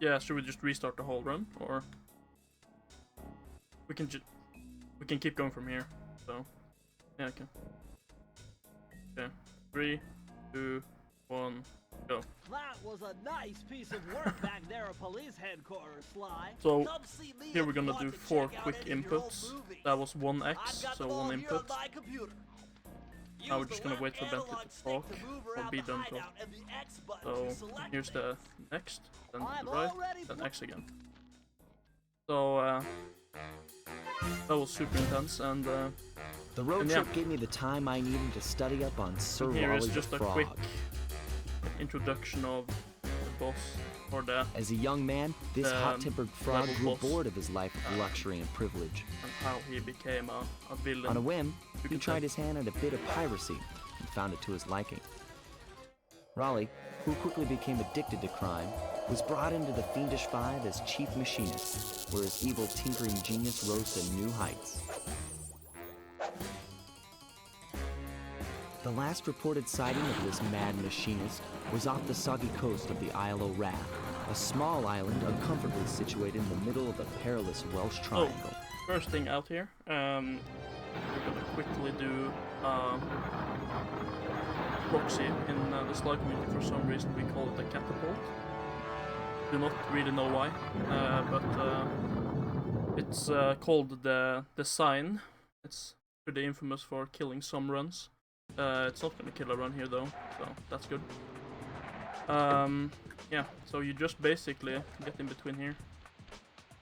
Yeah, should we just restart the whole run, or we can keep going from here? So yeah, okay. Okay, 3, 2, 1, go. That was a nice piece of work back there at police headquarters, Sly. So Come see me here if we're you gonna want do to 4 check out quick any of your old inputs. movies. That was 1x, I've got so them all 1 here input. on my computer. Now we're Use just the gonna wait left for Bentley analog to stick talk to move or around be the done talking. hideout and the X button So to select here's the next, then to I'm the right, already then X again. So that was super intense, and The road yeah. trip gave me the time I needed to study up on Sir here Raleigh is the just a Frog. quick introduction of the boss, or the As a young man, this hot-tempered frog level grew boss. bored of his life of luxury and privilege. and how he became a villain. On a whim, he can tried say. his hand at a bit of piracy and found it to his liking. Raleigh, who quickly became addicted to crime, was brought into the Fiendish Five as chief machinist, where his evil tinkering genius rose to new heights. The last reported sighting of this mad machinist was off the soggy coast of the Isle o' Wrath, a small island uncomfortably situated in the middle of the perilous Welsh Triangle. First thing out here, we're gonna quickly do proxy in the Sly community. For some reason we call it a catapult. Do not really know why, but it's called the sign. It's pretty infamous for killing some runs. It's not gonna kill a run here though, so that's good. Yeah, so you just basically get in between here,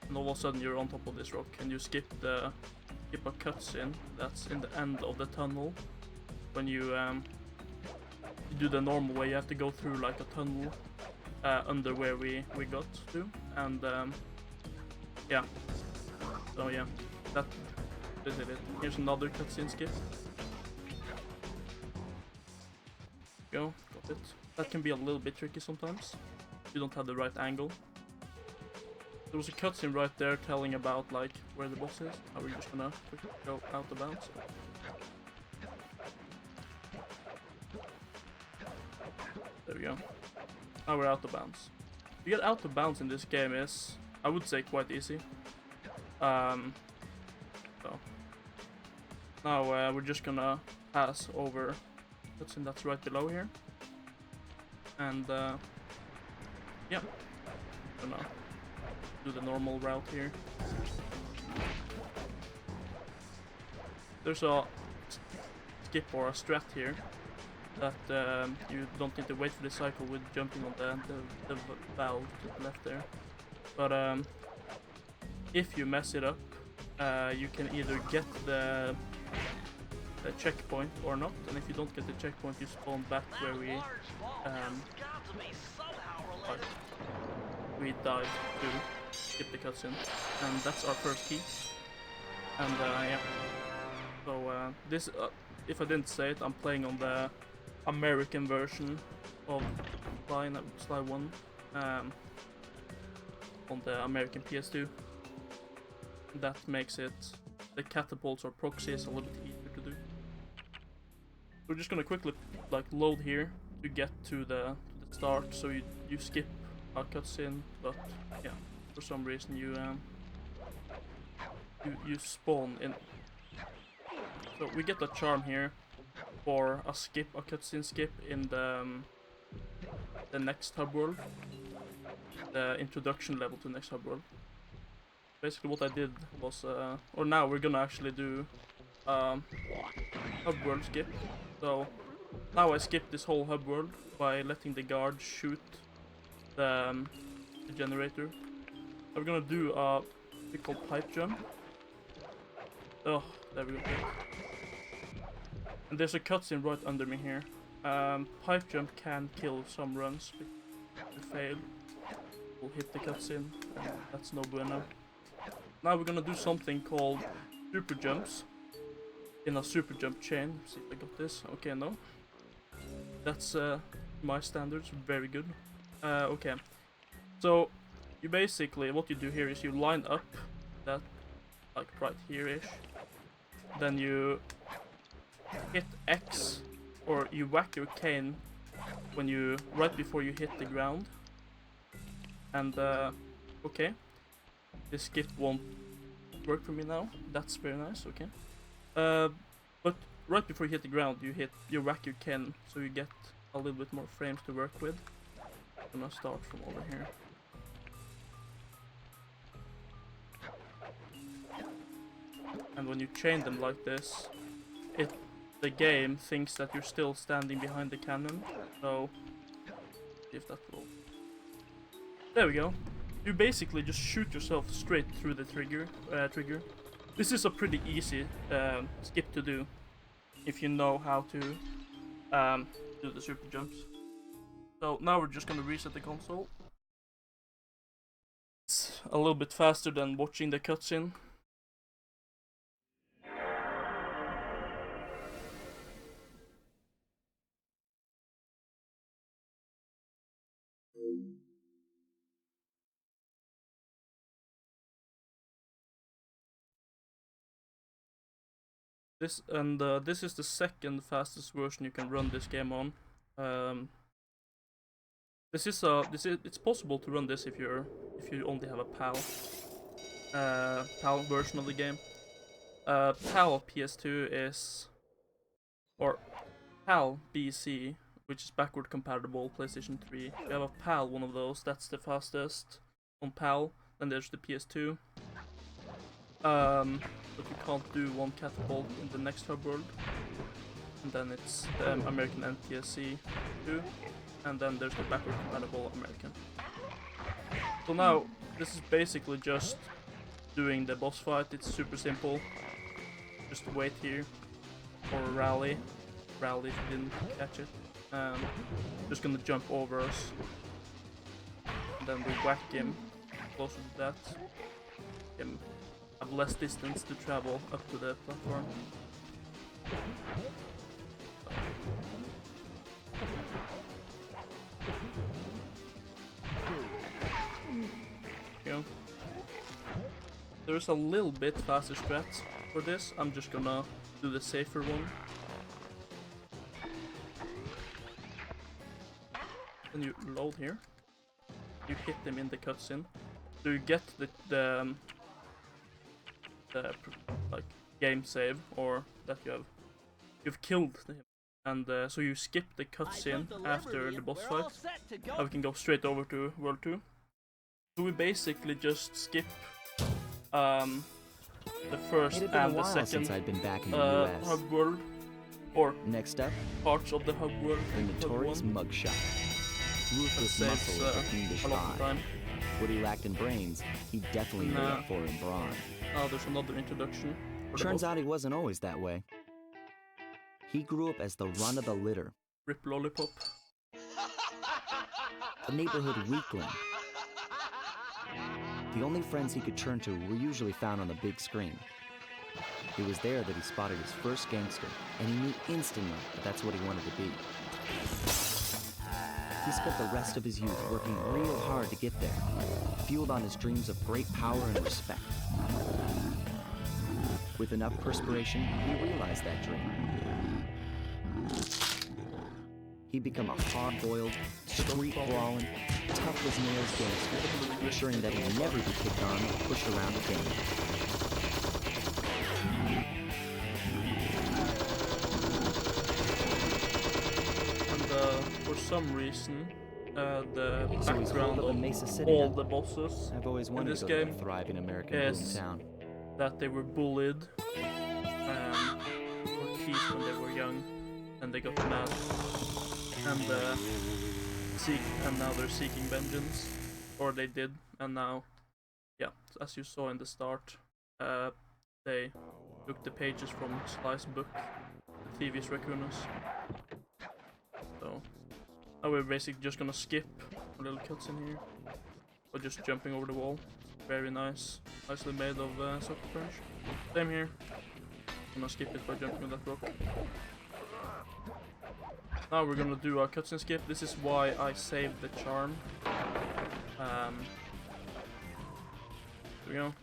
and all of a sudden you're on top of this rock, and you skip a cutscene that's in the end of the tunnel. When you do the normal way, you have to go through like a tunnel under where we got to, and yeah. So yeah, that is it. Here's another cutscene skip. Go, got it. That can be a little bit tricky sometimes. You don't have the right angle. There was a cutscene right there telling about like where the boss is. Now we're just gonna quickly go out of bounds. There we go. Now we're out of bounds. To get out of bounds in this game is, I would say, quite easy. So now we're just gonna pass over cutscene that's right below here, and yeah, gonna do the normal route here. There's a skip or a strat here that you don't need to wait for the cycle with jumping on the valve to the left there, but if you mess it up, you can either get the checkpoint or not, and if you don't get the checkpoint, you spawn back where we died to skip the cutscene, and that's our first key. And yeah, so this, if I didn't say it, I'm playing on the American version of Sly 1 on the American PS2. That makes it, the catapults or proxies, a little bit easier to do. We're just gonna quickly like load here to get to the start, so you skip a cutscene, but yeah, for some reason you spawn in. So we get a charm here for a cutscene skip in the next hub world, the introduction level to next hub world. Basically what I did was, or now we're gonna actually do hub world skip. So now I skip this whole hub world by letting the guard shoot the generator. We're gonna do a pickle pipe jump. Oh, there we go. And there's a cutscene right under me here. Pipe jump can kill some runs, but if you fail, we'll hit the cutscene. That's no bueno. Now we're gonna do something called super jumps in a super jump chain. See if I got this. Okay, no. That's my standards, very good. Okay, so you basically, what you do here is you line up that like right here-ish. Then you hit X, or you whack your cane when right before you hit the ground. And okay, this skip won't work for me now. That's very nice. Okay, but right before you hit the ground, you whack your Ken, so you get a little bit more frames to work with. I'm gonna start from over here. And when you chain them like this, the game thinks that you're still standing behind the cannon. So, see if that will. There we go. You basically just shoot yourself straight through the trigger. This is a pretty easy skip to do if you know how to do the super jumps. So now we're just gonna reset the console. It's a little bit faster than watching the cutscene. This is the second fastest version you can run this game on. It's possible to run this if you only have a PAL version of the game. PAL PS2 is, or PAL BC, which is backward compatible PlayStation 3. If you have a PAL one of those, that's the fastest on PAL. Then there's the PS2. But you can't do one catapult in the next hub world. And then it's the American NTSC 2. And then there's the backward compatible American. So now, this is basically just doing the boss fight. It's super simple. Just wait here for a rally. Rally if you didn't catch it. Just gonna jump over us. And then we whack him closer to that. Him have less distance to travel up to the platform. Go. There's a little bit faster strats for this. I'm just gonna do the safer one. Then you load here. You hit them in the cutscene. So you get the like game save, or that you've killed him, and so you skip the cutscene after the boss fight. Now we can go straight over to World 2. So we basically just skip the first and the second since I'd been back in the US. hub world, or Next up, parts of the hub world. the notorious mugshot. Ruthless That muscle saves of the fiendish a lot of five. time. What he lacked in brains, he definitely made up for in brawn. Oh, there's another introduction. for the Turns boss. out he wasn't always that way. He grew up as the run of the litter, Rip Lollipop. a neighborhood weakling. The only friends he could turn to were usually found on the big screen. It was there that he spotted his first gangster, and he knew instantly that that's what he wanted to be. He spent the rest of his youth working real hard to get there, fueled on his dreams of great power and respect. With enough perspiration, he realized that dream. He'd become a hard-boiled, street-brawling, tough-as-nails gangster, ensuring that he'd never be kicked on or pushed around again. And for some reason, the So he's background holed up in of Mesa City all now. the bosses I've always in wanted this to go to game that thriving American is boomtown. that they were bullied or teased when they were young, and they got mad, and now they're seeking vengeance, or they did, and now, yeah, as you saw in the start, they took the pages from Sly's book, the Thievius Raccoonus. So now we're basically just gonna skip a little cutscene here, or just jumping over the wall. Very nice, nicely made of Sucker Punch. Same here. I'm gonna skip it by jumping on that rock. Now we're gonna do a cutscene skip. This is why I saved the charm. Here we go.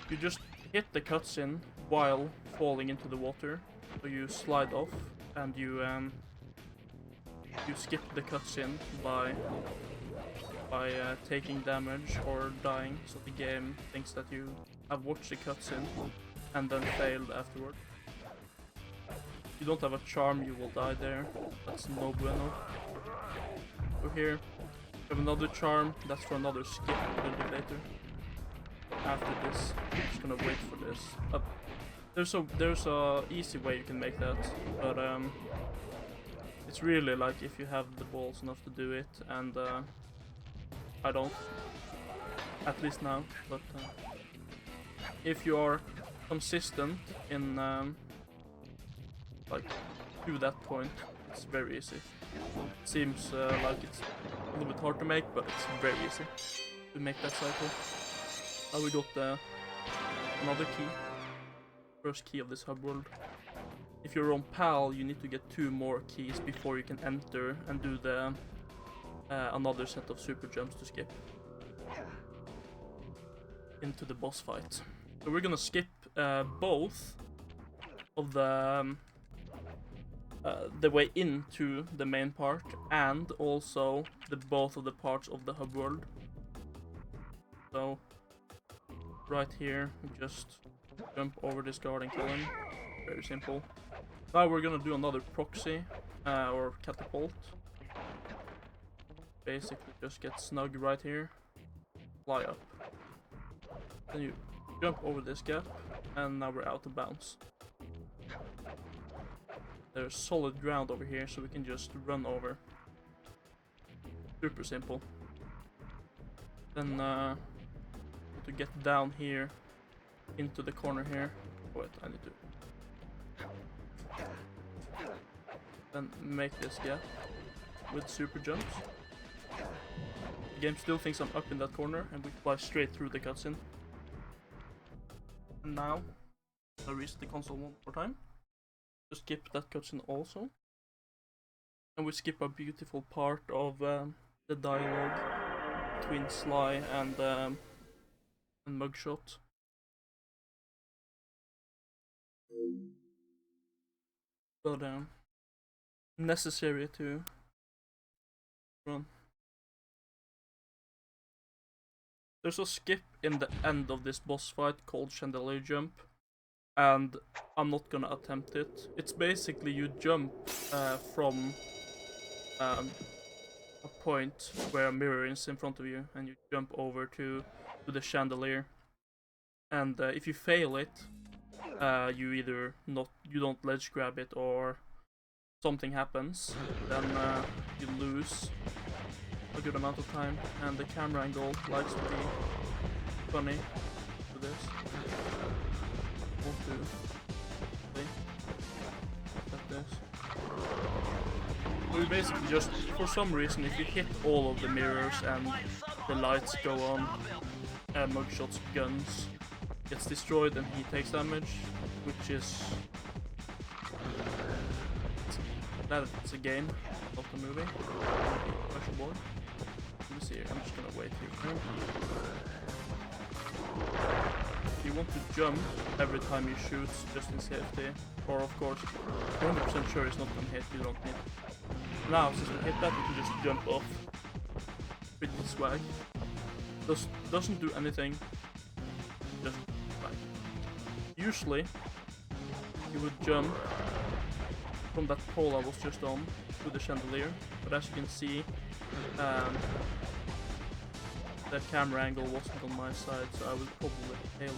You just hit the cutscene while falling into the water. So you slide off and you skip the cutscene by by taking damage or dying, so the game thinks that you have watched the cutscene and then failed afterward. If you don't have a charm, you will die there. That's no bueno. So here, we have another charm. That's for another skip a little bit later. After this, I'm just gonna wait for this. There's a easy way you can make that, but it's really like if you have the balls enough to do it, and I don't, at least now. But if you are consistent in like to that point, it's very easy. Seems like it's a little bit hard to make, but it's very easy to make that cycle. Now we got another key. First key of this hub world. If you're on PAL, you need to get 2 more keys before you can enter and do the another set of super jumps to skip into the boss fight. So we're gonna skip both of the way into the main part and also both of the parts of the hub world. So right here, just jump over this guard and kill him. Very simple. Now we're gonna do another proxy or catapult. Basically just get snug right here, fly up. Then you jump over this gap, and now we're out of bounds. There's solid ground over here, so we can just run over. Super simple. Then to get down here into the corner here. Wait, I need to. Then make this gap with super jumps. The game still thinks I'm up in that corner, and we fly straight through the cutscene. And now, I'll reset the console one more time. To skip that cutscene also. And we skip a beautiful part of the dialogue between Sly and Mugshot. But necessary to run. There's a skip in the end of this boss fight called Chandelier Jump, and I'm not gonna attempt it. It's basically you jump from a point where a mirror is in front of you, and you jump over to the chandelier. And if you fail it, you either you don't ledge grab it or something happens, then you lose a good amount of time, and the camera angle likes to be funny for this. Want to see like this. So we basically just, for some reason, if you hit all of the mirrors and the lights go on, Mugshot's guns gets destroyed and he takes damage, which is glad it's a game, not a movie. Special board. Let me see here. I'm just gonna wait here. You want to jump every time you shoot, just in safety. Or of course, 100% sure it's not gonna hit. You don't need. Now, since we hit that, we can just jump off. Pretty swag. Doesn't do anything. Just like. Usually, you would jump from that pole I was just on to the chandelier, but as you can see, the camera angle wasn't on my side, so I would probably fail it.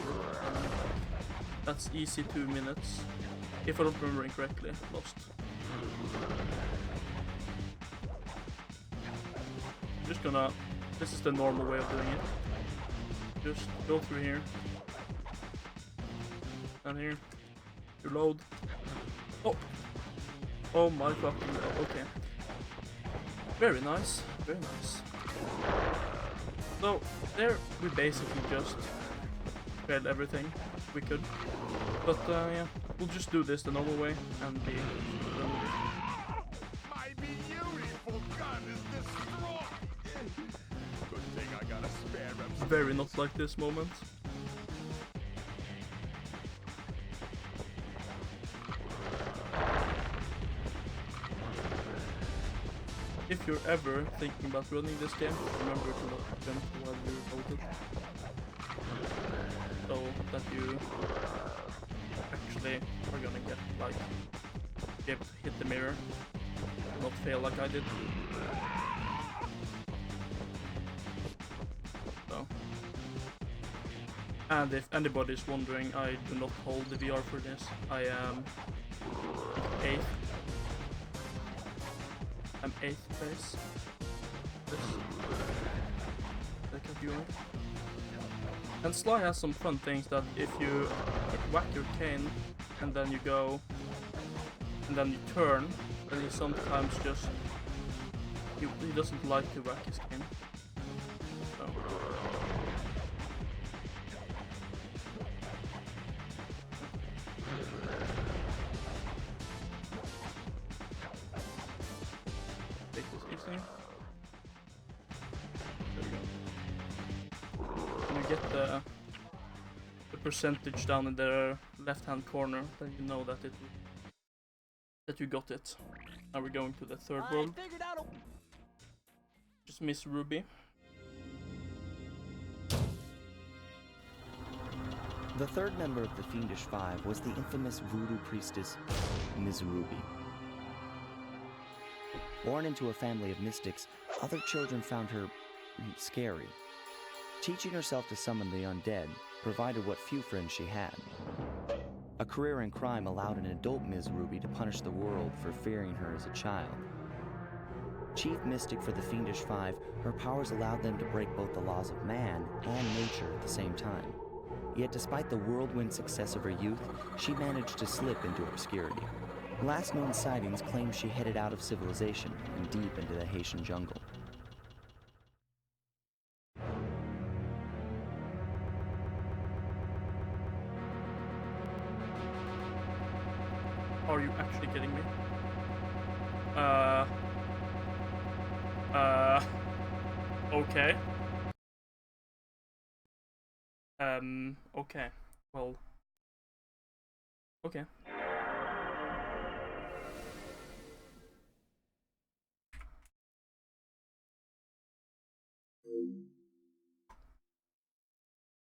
That's easy 2 minutes, if I don't remember incorrectly. Lost. Just gonna. This is the normal way of doing it. Just go through here, and here. You load. Oh. Oh my fucking god, okay. Very nice, very nice. So, there we basically just failed everything we could. But yeah, we'll just do this the normal way and be done with it. My beautiful gun is destroyed! Good thing I got a spare rep. Very not like this moment. if you're ever thinking about running this game, remember to not jump while you're loaded. So that you actually are gonna get like be able to hit the mirror, not fail like I did. So, and if anybody's wondering, I do not hold the VR for this. I am 8th. I'm 8th place. This. And Sly has some fun things that if you whack your cane and then you go and then you turn, then he sometimes just he doesn't like to whack his cane. So. Take this easy. There we go. And you get the percentage down in the left-hand corner, then you know that you got it. Now we're going to the third world. Just Miss Ruby. The third member of the Fiendish Five was the infamous voodoo priestess, Ms. Ruby. Born into a family of mystics, other children found her scary. Teaching herself to summon the undead provided what few friends she had. A career in crime allowed an adult Ms. Ruby to punish the world for fearing her as a child. Chief mystic for the Fiendish Five, her powers allowed them to break both the laws of man and nature at the same time. Yet despite the whirlwind success of her youth, she managed to slip into obscurity. Last known sightings claim she headed out of civilization and deep into the Haitian jungle. Are you actually kidding me? Okay. Okay. Well. Okay.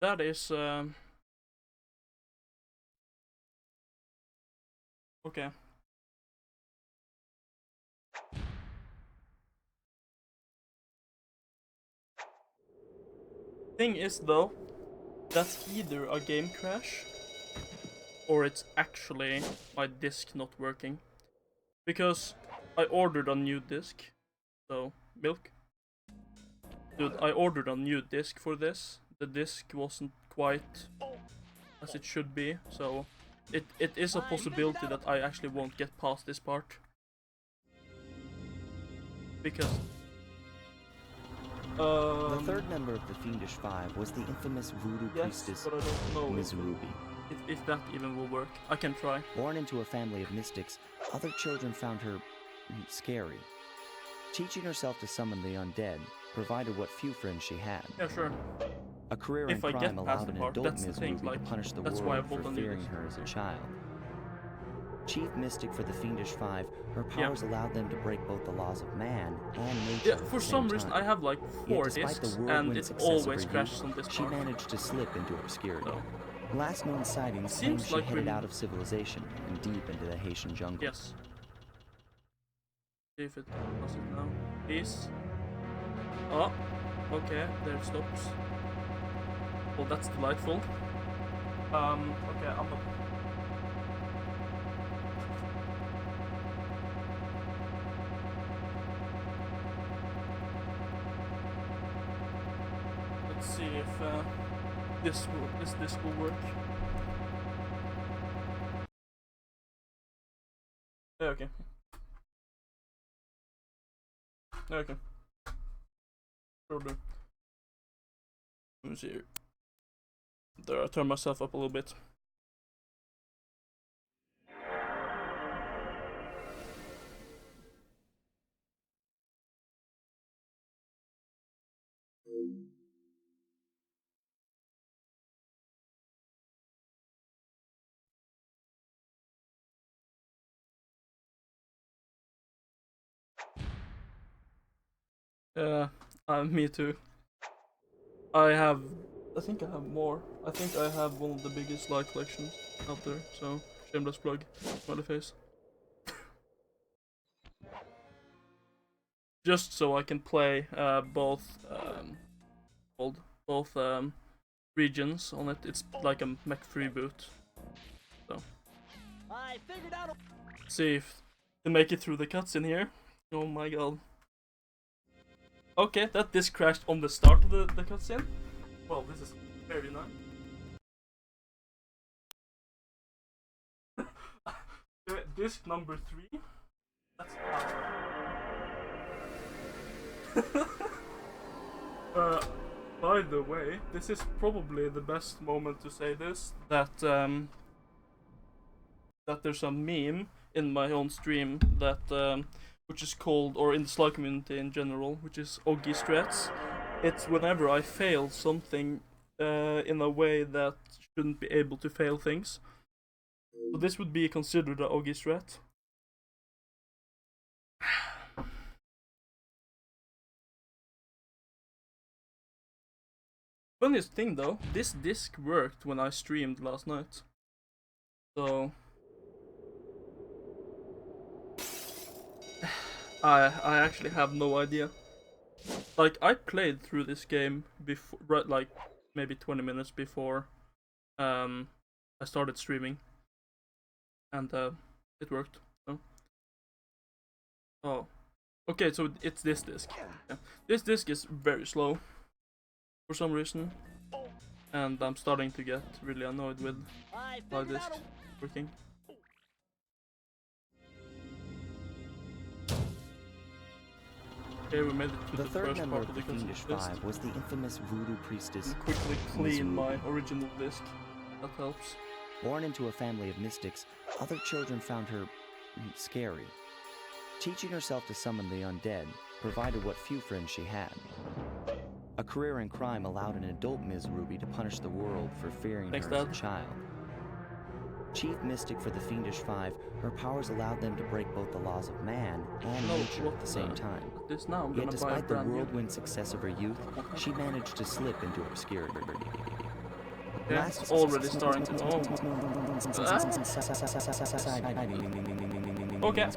That is, okay. Thing is though, that's either a game crash or it's actually my disc not working. Because I ordered a new disc. So, milk. Dude, I ordered a new disc for this. The disc wasn't quite as it should be, so it is a possibility that I actually won't get past this part. Because the third member of the Fiendish Five was the infamous voodoo priestess, but I don't know Ms. Ruby. If that even will work. I can try. Born into a family of mystics, other children found her scary. Teaching herself to summon the undead provided what few friends she had. Yeah, sure. A career in If I crime get past allowed the an part, adult that's the Ms. thing, Ruby like, to punish the that's why I world bought for a new fearing disc. her as a child. Chief mystic for the Fiendish Five, her powers allowed them to break both the laws of man and nature. Yeah, for some reason I have like 4 discs and it always crashes on this she part. managed to slip into obscurity. So. Last known sightings claim she like headed out of civilization and deep into the Haitian jungle. Yes. See if it does it now. Please. Oh, okay, there it stops. Well, that's delightful. Okay, I'm not... Let's see if this disc will work. Yeah, okay. Okay. Sure do. Let me see here. There, I turn myself up a little bit. Me too. I think I have more. I think I have one of the biggest like collections out there, so shameless plug. Smiley face. Just so I can play both both regions on it. It's like a mech freeboot. So I figured out. see if to make it through the cutscene here. Oh my god. Okay, that disc crashed on the start of the cutscene. Well, this is very nice. Disc number 3. That's by the way, this is probably the best moment to say this. That there's a meme in my own stream that which is called, or in the Sly community in general, which is Oggy strats. It's whenever I fail something in a way that shouldn't be able to fail things. So this would be considered a Oggy strat. Funniest thing though, this disc worked when I streamed last night. So I actually have no idea. Like, I played through this game before, right, like maybe 20 minutes before I started streaming, and it worked. So. Oh, okay, so it's this disc. Yeah. This disc is very slow for some reason, and I'm starting to get really annoyed with how this is working. Okay, we made it to The the third first member part of of the the Fiendish list. Five was the infamous voodoo priestess. And quickly clean my original disc. That helps. Born into a family of mystics, other children found her scary. Teaching herself to summon the undead provided what few friends she had. A career in crime allowed an adult Ms. Ruby to punish the world for fearing Thanks, her as Dad. a child. Chief mystic for the Fiendish Five, her powers allowed them to break both the laws of man and nature at the same time. This now I'm Yet gonna buy a despite the brand new. whirlwind success of her youth, she managed to slip into obscurity. Yeah, it's already starting to. Okay.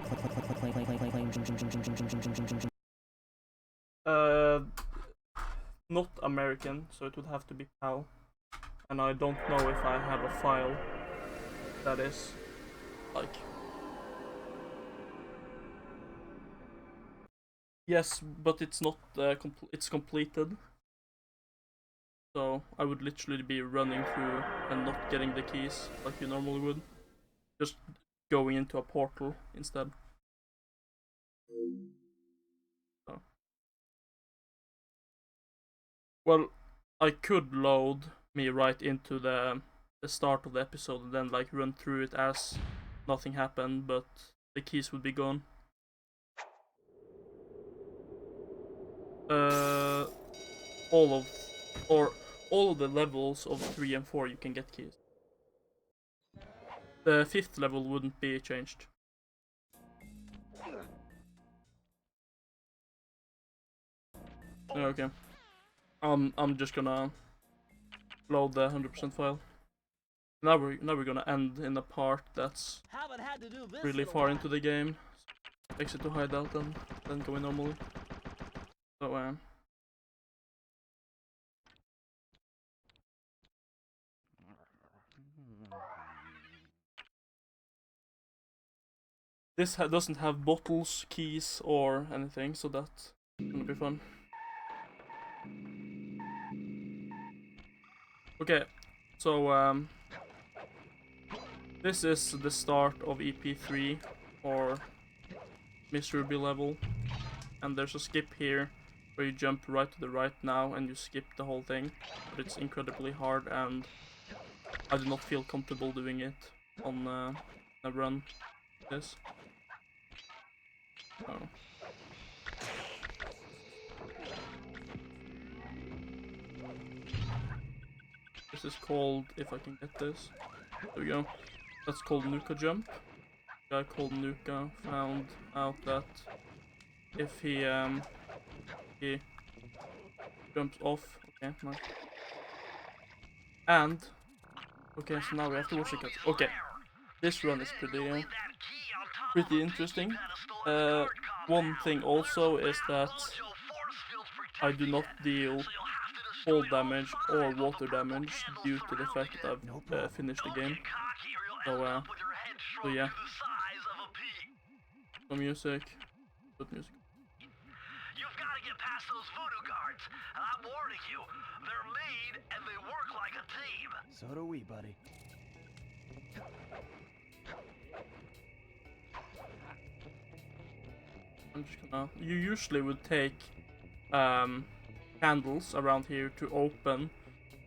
Not American, so it would have to be PAL. And I don't know if I have a file that is like. Yes, but it's not. It's completed. So I would literally be running through and not getting the keys like you normally would. Just going into a portal instead. So. Well, I could load me right into the start of the episode and then like run through it as nothing happened, but the keys would be gone. All of the levels of 3 and 4 you can get keys. The 5th level wouldn't be changed. Okay. I'm just gonna load the 100% file. Now we're gonna end in a part that's Haven't had to do this really in a far while. into the game. Exit to hideout and then going normally. So this doesn't have bottles, keys, or anything, so that's gonna be fun. Okay, so this is the start of EP3 or Miss Ruby level, and there's a skip here where you jump right to the right now and you skip the whole thing, but it's incredibly hard and I do not feel comfortable doing it on a run like this. Oh. This is called, if I can get this, there we go, that's called Nuka Jump. A guy called Nuka found out that if he he jumps off. Okay, nice. And okay, so now we have to watch the cuts. Okay, this run is pretty interesting. One thing also is that I do not deal fall damage or water damage due to the fact that I've finished the game. So yeah. No music. Good music. You've got to get past those voodoo guards. I'm warning you, they're mean and they work like a team. So do we, buddy. I'm just gonna. You usually would take candles around here to open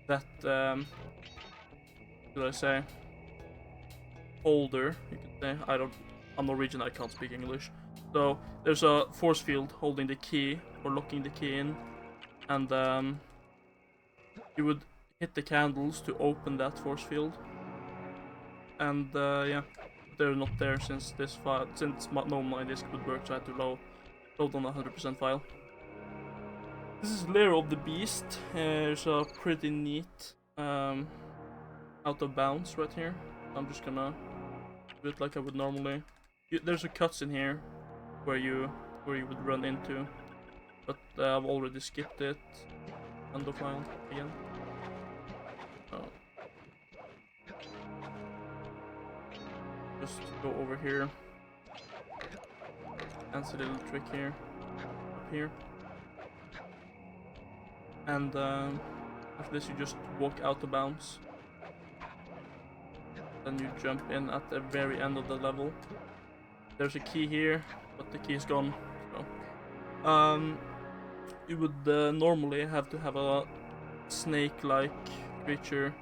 that. Should I say? Holder. You could say. I'm Norwegian. I can't speak English. So there's a force field holding the key or locking the key in, and you would hit the candles to open that force field. And yeah. They're not there since this file, since no my disk would work, so I had to load on a 100% file. This is Lair of the Beast. There's a pretty neat out of bounds right here. I'm just gonna do it like I would normally. There's a cutscene here where you would run into, but I've already skipped it. Undo file again. Oh. Just go over here. Fancy little trick here. Up here. And after this you just walk out of bounds. Then you jump in at the very end of the level. There's a key here, but the key is gone. So you would normally have to have a snake-like creature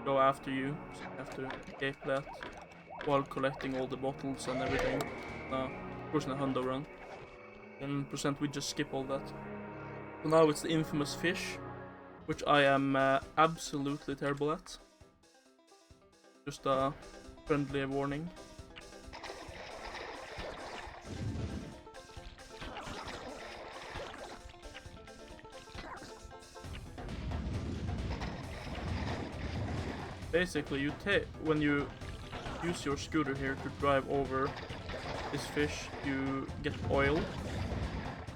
go after you, so you have to escape that while collecting all the bottles and everything. Of course in a hundo run. 10% we just skip all that. So now it's the infamous fish, which I am absolutely terrible at. Just a friendly warning. Basically, when you use your scooter here to drive over this fish, you get oil,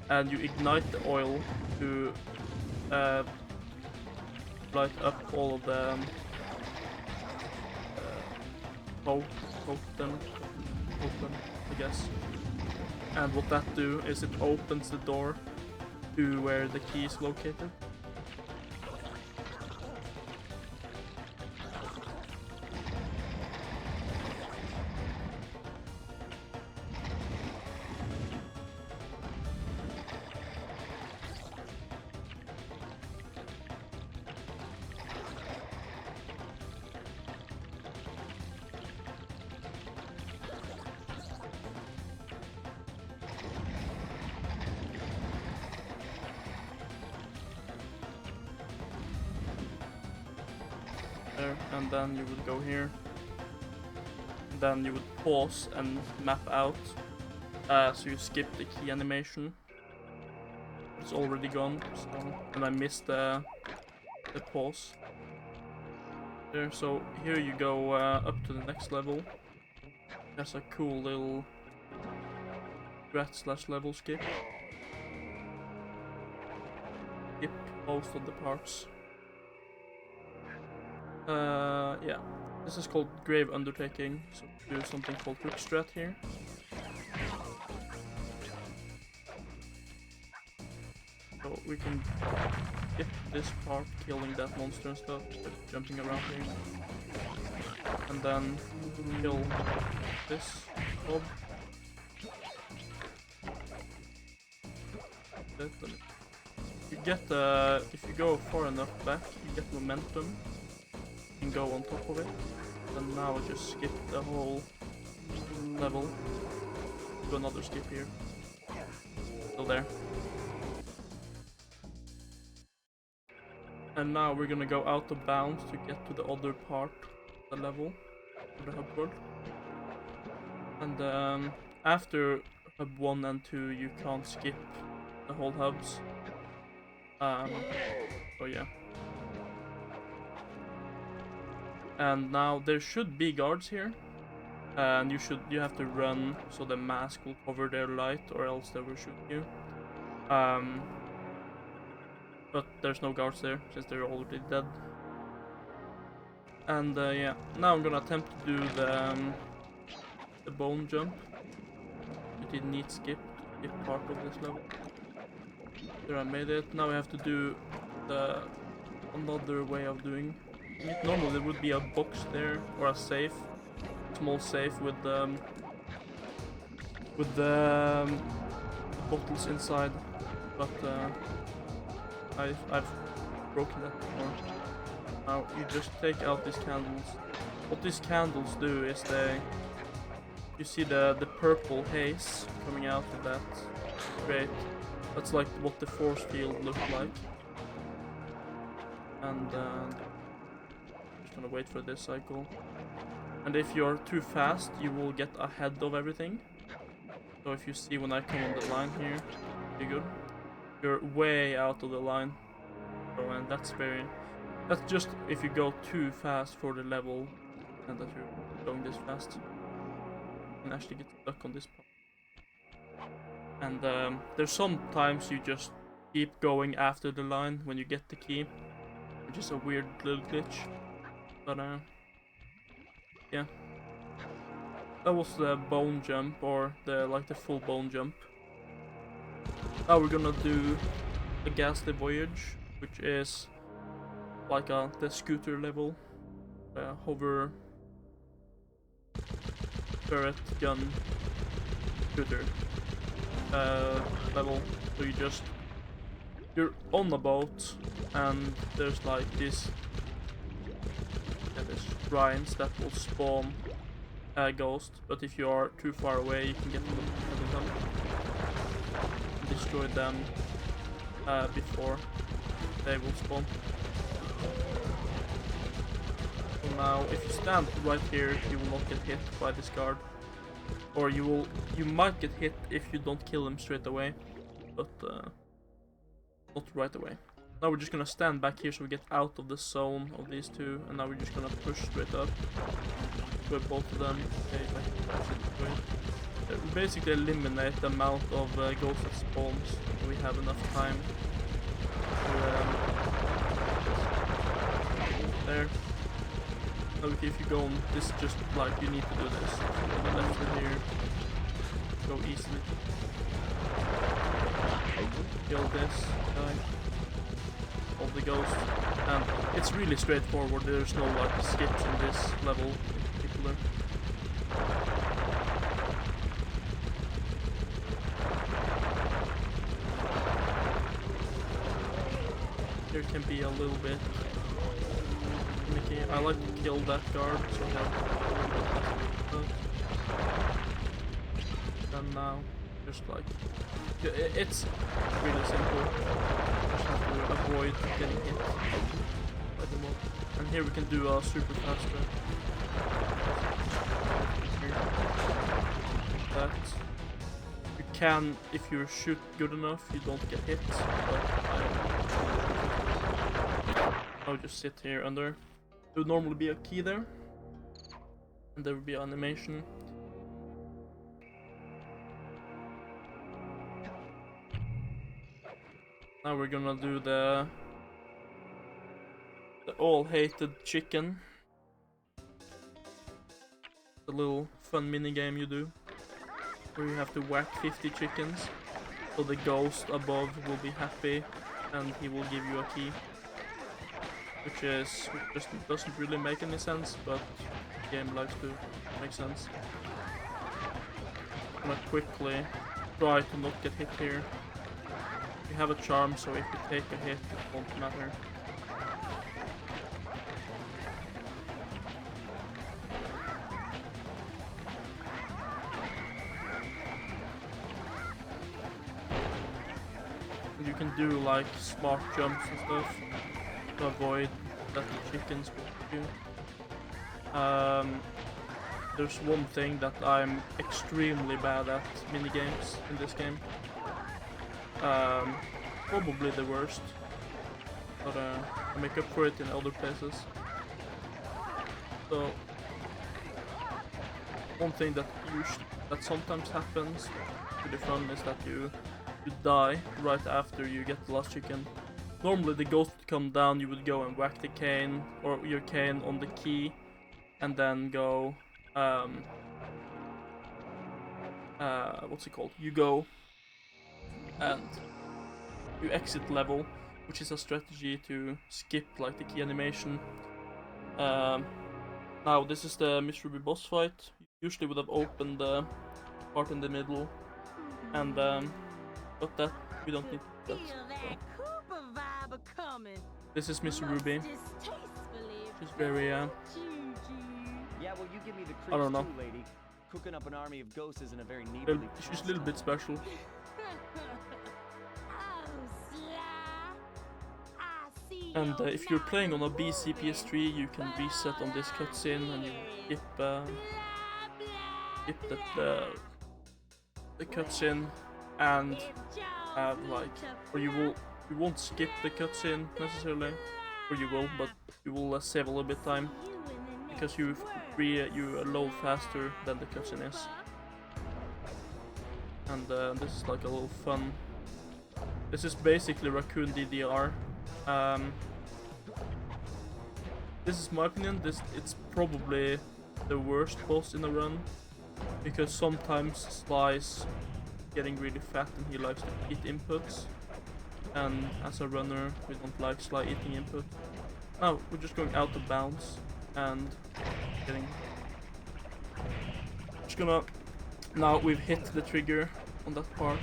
and you ignite the oil to light up all of the poke them, I guess. And what that do is it opens the door to where the key is located. And then you would go here. And then you would pause and map out. So you skip the key animation. It's already gone. So, and I missed the pause. There. So here you go up to the next level. There's a cool little rat/level skip. Skip most of the parts. Yeah, this is called Grave Undertaking, so do something called Quick Strat here. So we can skip this part, killing that monster and stuff, just jumping around here. And then kill this mob. You get, if you go far enough back, you get momentum. Can go on top of it, and now I just skip the whole level. Do another skip here. Still there. And now we're gonna go out of bounds to get to the other part of the level, the hub world. And after hub 1 and 2 you can't skip the whole hubs. So yeah. And now there should be guards here. And you have to run so the mask will cover their light, or else they will shoot you. But there's no guards there since they're already dead. And yeah, now I'm gonna attempt to do the bone jump. It did need skip to skip part of this level. There, I made it. Now we have to do another way of doing it. Normally there would be a box there or a safe. Small safe with the bottles inside, but I've broken that before. Now you just take out these candles. What these candles do is you see the purple haze coming out of that crate. That's like what the force field looked like. And just gonna wait for this cycle. And if you're too fast, you will get ahead of everything. So if you see when I come on the line here, you're good. You're way out of the line. So, and that's just if you go too fast for the level and that you're going this fast. You can actually get stuck on this part. And there's sometimes you just keep going after the line when you get the key, which is a weird little glitch. But yeah, that was the bone jump, or the full bone jump. Now we're gonna do the ghastly voyage, which is like the scooter level, hover, turret, gun, scooter level. So you're on a boat, and there's like this. There's shrines that will spawn a ghost, but if you are too far away, you can get them and destroy them before they will spawn. So now, if you stand right here, you will not get hit by this guard, or you might get hit if you don't kill him straight away, but not right away. Now we're just gonna stand back here so we get out of the zone of these two, and now we're just gonna push straight up with both of them. Okay, we basically eliminate the amount of ghosts that spawns, so we have enough time to there. Now if you go on this, just like you need to do this. On the left in here, go easily. Kill this guy. Of the ghost, and it's really straightforward. There's no like skips in this level in particular. There can be a little bit gimmicky. I like to kill that guard, so I have a little bit. And now, just like it's really simple. Just have to avoid getting hit by the mob. And here we can do a super fast run. That you can, if you shoot good enough, you don't get hit. But I'll just sit here under. There would normally be a key there, and there would be animation. Now we're gonna do the all-hated chicken. The little fun mini game you do, where you have to whack 50 chickens, so the ghost above will be happy, and he will give you a key. Which just doesn't really make any sense, but the game likes to make sense. I'm gonna quickly try to not get hit here. We have a charm, so if you take a hit, it won't matter. And you can do like smart jumps and stuff to avoid that the chickens will hit you. there's one thing that I'm extremely bad at minigames in this game. Probably the worst, but I make up for it in other places. So one thing that sometimes happens pretty fun is that you die right after you get the last chicken. Normally the ghost would come down, you would go and whack the cane or your cane on the key, and then go what's it called? You go and you exit level, which is a strategy to skip like the key animation. Now this is the Miss Ruby boss fight. Usually would have opened the part in the middle, and but that we don't need that. So. This is Miss Ruby. She's very Yeah, well, you give me the I don't know. creeps too, lady. Cooking up an army of ghosts isn't a very She's a little bit special. And if you're playing on a BC PS3, you can reset on this cutscene and you skip the cutscene and have like, or you won't skip the cutscene necessarily, or you will, but you will save a little bit time because you load faster than the cutscene is. And this is like a little fun. This is basically Raccoon DDR. This is my opinion. It's probably the worst boss in the run because sometimes Sly's getting really fat and he likes to eat inputs, and as a runner we don't like Sly eating input. Now we're just going out of bounds and getting. Just gonna. Now we've hit the trigger on that part.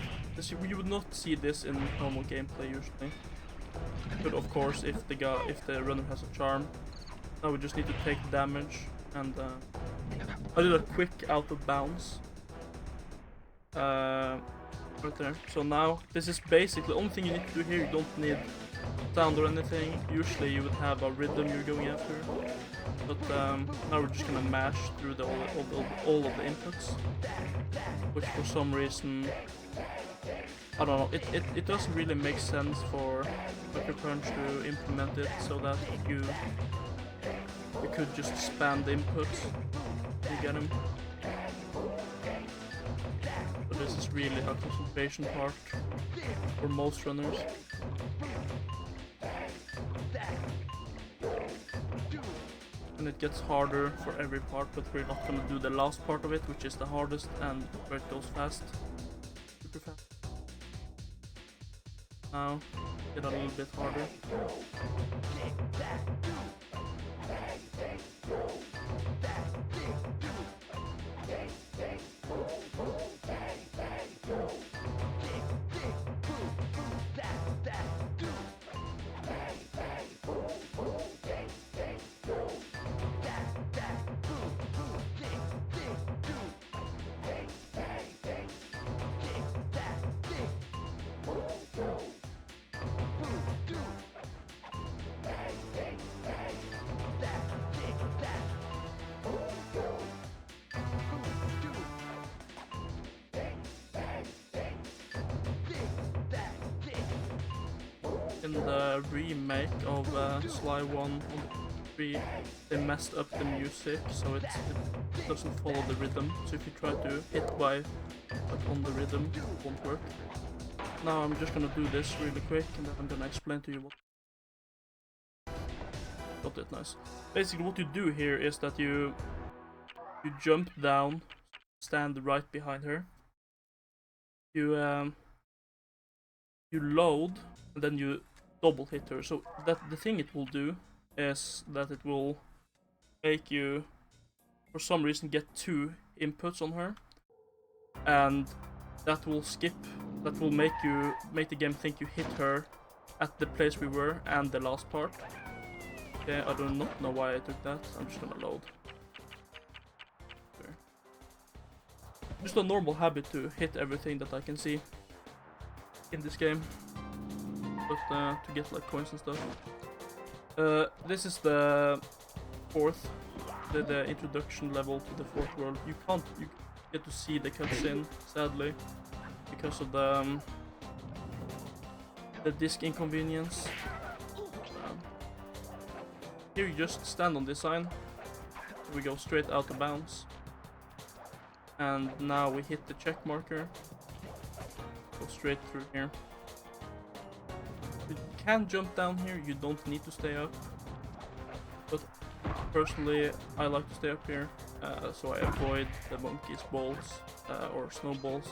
You would not see this in normal gameplay usually. But of course, if the runner has a charm, now we just need to take damage. And I did a quick out of bounds right there. So now this is basically the only thing you need to do here. You don't need sound or anything. Usually you would have a rhythm you're going after, but now we're just gonna mash through all of the inputs, which for some reason, I don't know, it doesn't really make sense for Sucker Punch to implement it so that you could just spam the inputs to get him. But this is really a concentration part for most runners. And it gets harder for every part, but we're not gonna do the last part of it, which is the hardest and where it goes fast. Super fast. Now, get a little bit harder. In the remake of Sly 1 on the 3, they messed up the music so it doesn't follow the rhythm. So if you try to hit by on the rhythm, it won't work. Now I'm just gonna do this really quick and then I'm gonna explain to you what. Got it, nice. Basically what you do here is that you jump down, stand right behind her. You load and then you double hit her. So that the thing it will do is that it will make you for some reason get 2 inputs on her, and that will make the game think you hit her at the place we were and the last part. Okay, I do not know why I took that. I'm just gonna load. There. Just a normal habit to hit everything that I can see in this game, but to get like coins and stuff. This is the 4th the introduction level to the fourth world. You get to see the cutscene, sadly, because of the disk inconvenience. Here you just stand on this sign. We go straight out of bounds. And now we hit the check marker. Go straight through here. You can jump down here, you don't need to stay up. But personally, I like to stay up here, so I avoid the monkey's balls or snowballs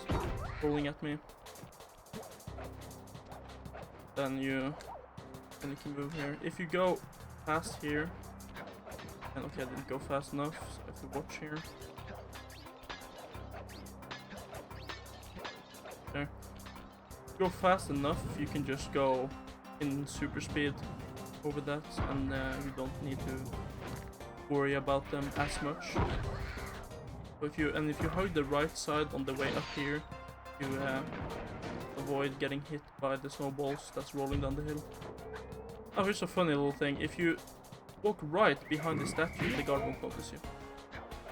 rolling at me. Then you can move here. If you go fast here, and okay, I didn't go fast enough, so I have to watch here. There. Go fast enough, you can just go in super speed over that, and you don't need to worry about them as much. So if you hug the right side on the way up here, you avoid getting hit by the snowballs that's rolling down the hill. Oh, here's a funny little thing. If you walk right behind the statue, the guard won't notice you.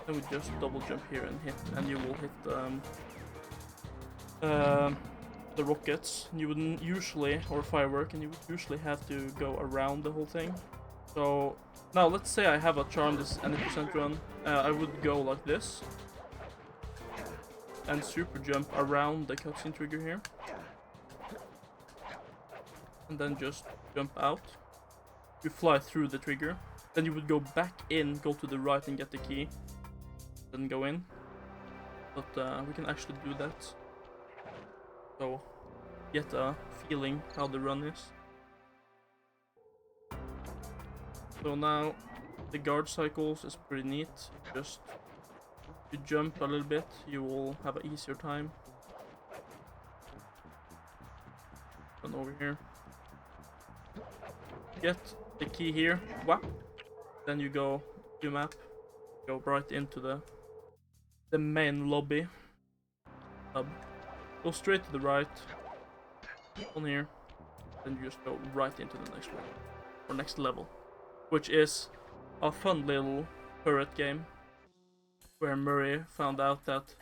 Then we just double jump here and hit, and you will hit the rockets. You wouldn't usually, or firework, and you would usually have to go around the whole thing. So now let's say I have a charm, this any percent run. I would go like this and super jump around the cutscene trigger here, and then just jump out. You fly through the trigger, then you would go back in, go to the right and get the key, then go in. But we can actually do that, so get a feeling how the run is. So now the guard cycles is pretty neat. Just if you jump a little bit, you will have an easier time. Run over here. Get the key here, whap. Then you go to map, go right into the main lobby hub. Go straight to the right on here, then you just go right into the next one or next level, which is a fun little turret game where Murray found out that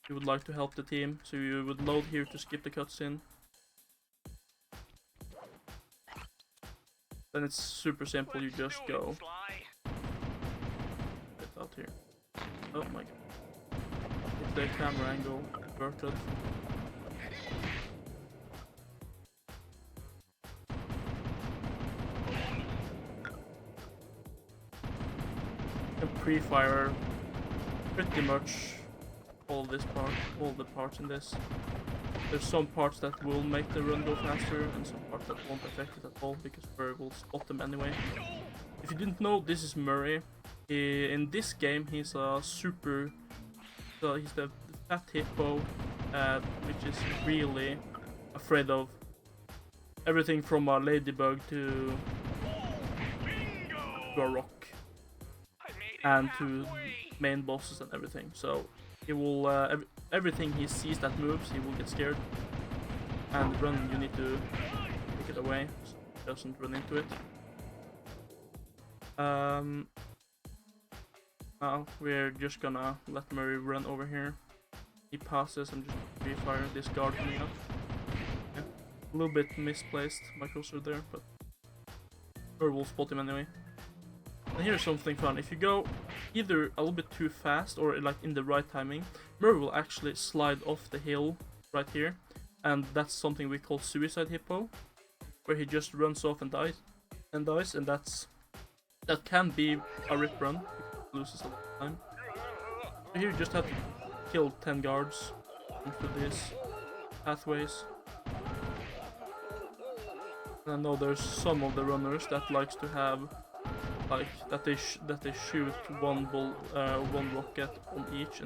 he would like to help the team, so you would load here to skip the cutscene. Then it's super simple, you just go get out here. Oh my god. Hit the camera angle inverted. And pre-fire pretty much all the parts in this. There's some parts that will make the run go faster, and some parts that won't affect it at all, because Murray will spot them anyway. If you didn't know, this is Murray. In this game, he's a super... So he's the fat hippo, which is really afraid of everything from a ladybug to a rock, and to main bosses and everything. So he will everything he sees that moves, he will get scared, and run. You need to take it away so he doesn't run into it. Now we're just gonna let Murray run over here. He passes and just refire this guard coming up. Yeah, a little bit misplaced my cursor there, but Murray will spot him anyway. And here's something fun. If you go either a little bit too fast or like in the right timing, Murray will actually slide off the hill right here, and that's something we call suicide hippo, where he just runs off and dies, and that can be a rip run. He loses a lot of time. So here you just have to kill 10 guards into these pathways. And I know there's some of the runners that likes to have like that they shoot one rocket on each,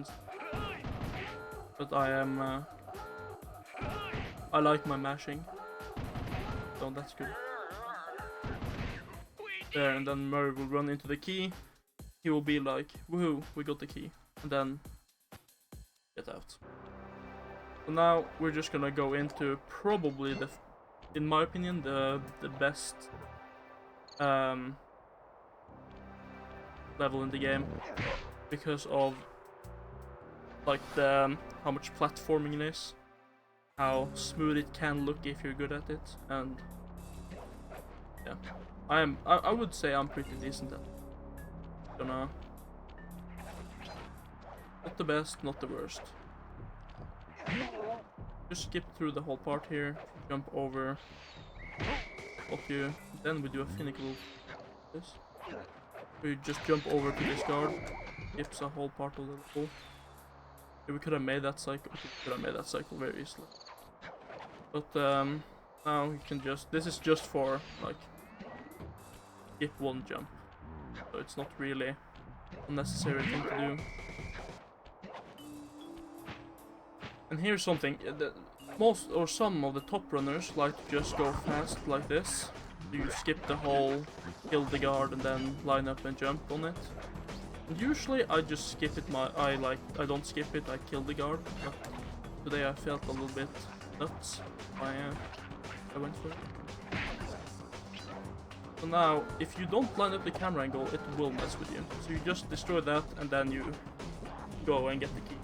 but I like my mashing, so that's good. There, and then Murray will run into the key. He will be like, woohoo, we got the key, and then get out. So now we're just gonna go into probably in my opinion, the best level in the game because of like the how much platforming it is, how smooth it can look if you're good at it, and yeah, I would say I'm pretty decent at it. Gonna not the best, not the worst. Just skip through the whole part here, jump over, then we do a finical this. We just jump over to this guard, skips a whole part of the level. We could have made that cycle. We could have made that cycle very easily. But now you can just. This is just for like skip one jump, so it's not really a necessary thing to do. And here's something: most or some of the top runners like to just go fast like this. You skip the whole, kill the guard, and then line up and jump on it. And usually I just skip it. I don't skip it. I kill the guard. But today I felt a little bit nuts. I went for it. So now, if you don't line up the camera angle, it will mess with you. So you just destroy that, and then you go and get the key.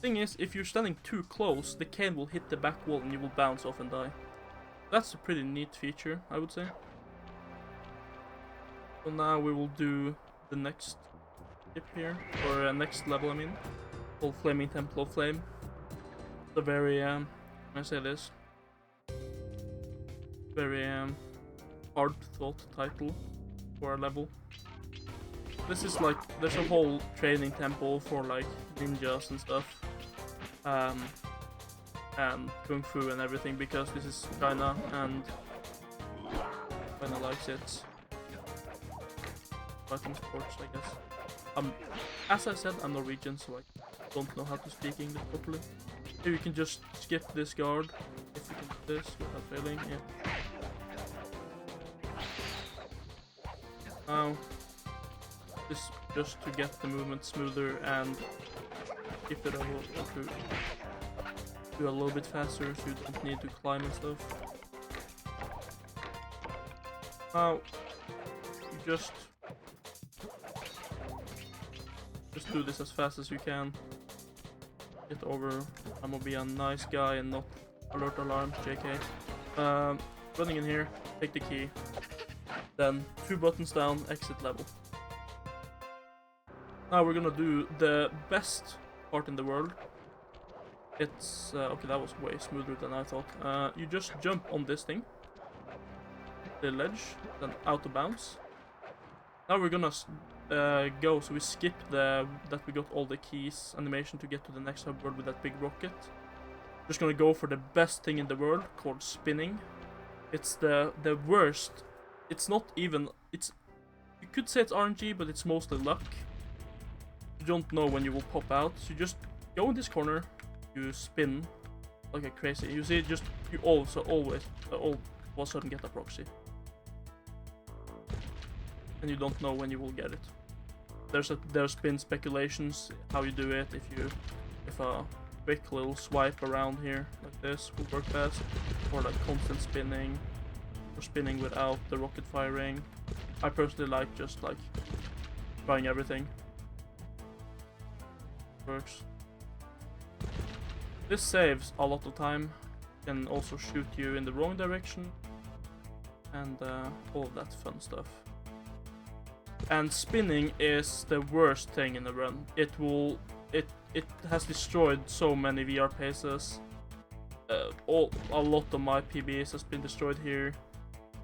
Thing is, if you're standing too close, the cane will hit the back wall and you will bounce off and die. That's a pretty neat feature, I would say. So now we will do the next skip here, or next level I mean. Called Flaming Temple of Flame. It's a very, I say this, very hard thought title for a level. This is like, there's a whole training temple for like ninjas and stuff. And Kung Fu and everything, because this is China and China likes it. Fighting sports, I guess. As I said, I'm Norwegian, so I don't know how to speak English properly. Here you can just skip this guard, if you can do this without failing, yeah. Now, this just to get the movement smoother and skip it a little to do a little bit faster, so you don't need to climb and stuff. Now, you just do this as fast as you can. Get over. I'm gonna be a nice guy and not alert alarm, JK. Running in here, take the key. Then 2 buttons down, exit level. Now we're gonna do the best part in the world. It's okay, that was way smoother than I thought. You just jump on this thing, the ledge, then out of bounds. Now we're gonna go, so we skip that we got all the keys animation to get to the next hub world with that big rocket. Just gonna go for the best thing in the world, called spinning. It's the worst. It's not even, you could say it's RNG, but it's mostly luck. You don't know when you will pop out, so you just go in this corner, you spin like a crazy. You see, you also always all of a sudden get a proxy, and you don't know when you will get it. There's been speculations how you do it. If a quick little swipe around here like this will work best, or like constant spinning, or spinning without the rocket firing. I personally like just like trying everything. Works. This saves a lot of time. Can also shoot you in the wrong direction, and all of that fun stuff. And spinning is the worst thing in the run. It has destroyed so many VR paces. A lot of my PBs has been destroyed here,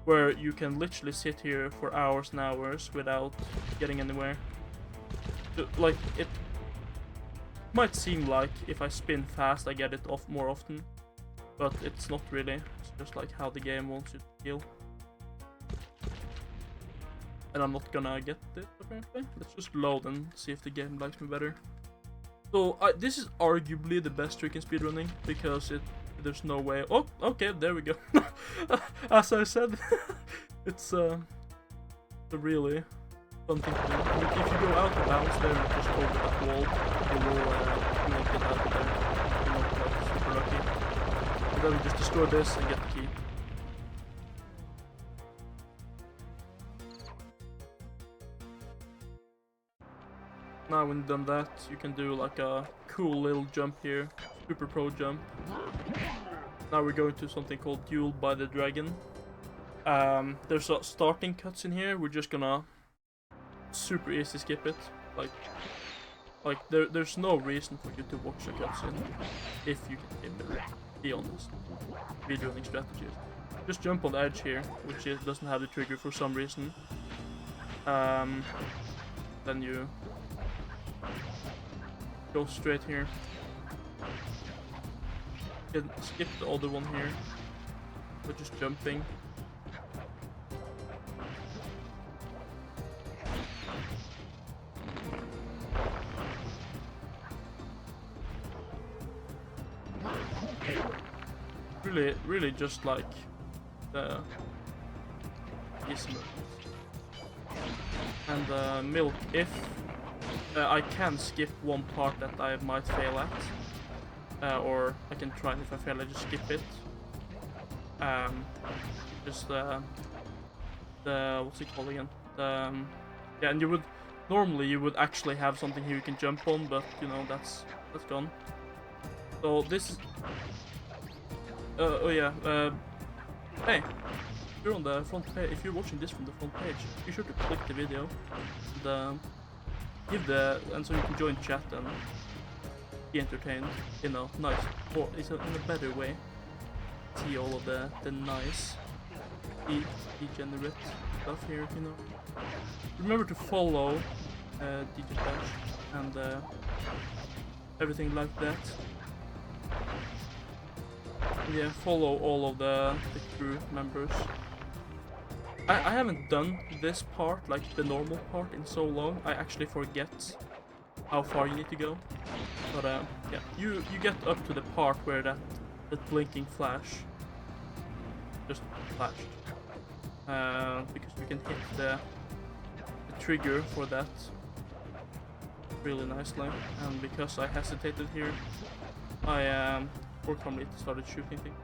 where you can literally sit here for hours and hours without getting anywhere. Like, it might seem like if I spin fast I get it off more often, but it's not really. It's just like how the game wants you to feel. And I'm not gonna get it apparently. Let's just load and see if the game likes me better. So this is arguably the best trick in speedrunning, because there's no way. Oh, okay, there we go. As I said, it's a really fun thing to do. I mean, if you go out of bounds there and just over that wall, you will make it out of there. You're not like super lucky. And then we just destroy this and get the key. now when you've done that, you can do like a cool little jump here, super pro jump. Now we're going to something called Duel by the Dragon. There's a starting cutscene here. We're just gonna super easy skip it. Like there's no reason for you to watch a cutscene if you can skip it. Be honest. Speedrunning strategies. Just jump on the edge here, which doesn't have the trigger for some reason. Then you go straight here. You can skip the other one here. We're just jumping. Really just like the easy movements. And milk, if I can skip one part that I might fail at, or I can try, and if I fail I just skip it. Just the what's it called again? Yeah, and you would normally actually have something here you can jump on, but you know that's gone. So this. Oh yeah. Hey, if you're on the front page, if you're watching this from the front page, be sure to click the video and so you can join chat and be entertained in a nice, or in a better way. See all of the nice, degenerate stuff here, you know. Remember to follow DegenDash and everything like that. Yeah, follow all of the crew members. I haven't done this part, like the normal part, in so long. I actually forget how far you need to go. But yeah, you get up to the part where that blinking flash just flashed. Because you can hit the trigger for that really nicely. And because I hesitated here, I fortunately started shooting things.